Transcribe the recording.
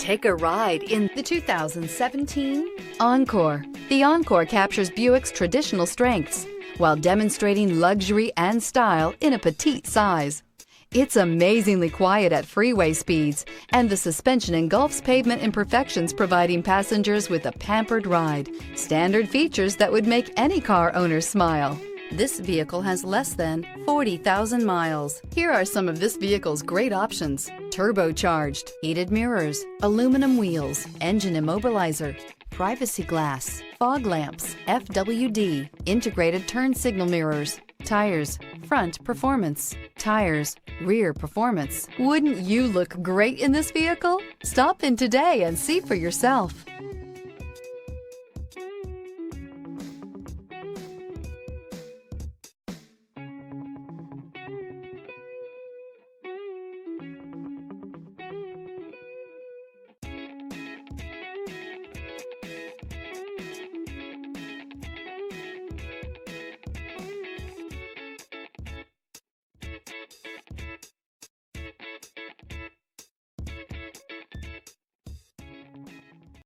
Take a ride in the 2017 Encore. The Encore captures Buick's traditional strengths while demonstrating luxury and style in a petite size. It's amazingly quiet at freeway speeds, and the suspension engulfs pavement imperfections, providing passengers with a pampered ride. Standard features that would make any car owner smile. This vehicle has less than 40,000 miles. Here are some of this vehicle's great options: turbocharged, heated mirrors, aluminum wheels, engine immobilizer, privacy glass, fog lamps, FWD, integrated turn signal mirrors, tires, front performance, tires, rear performance. Wouldn't you look great in this vehicle? Stop in today and see for yourself.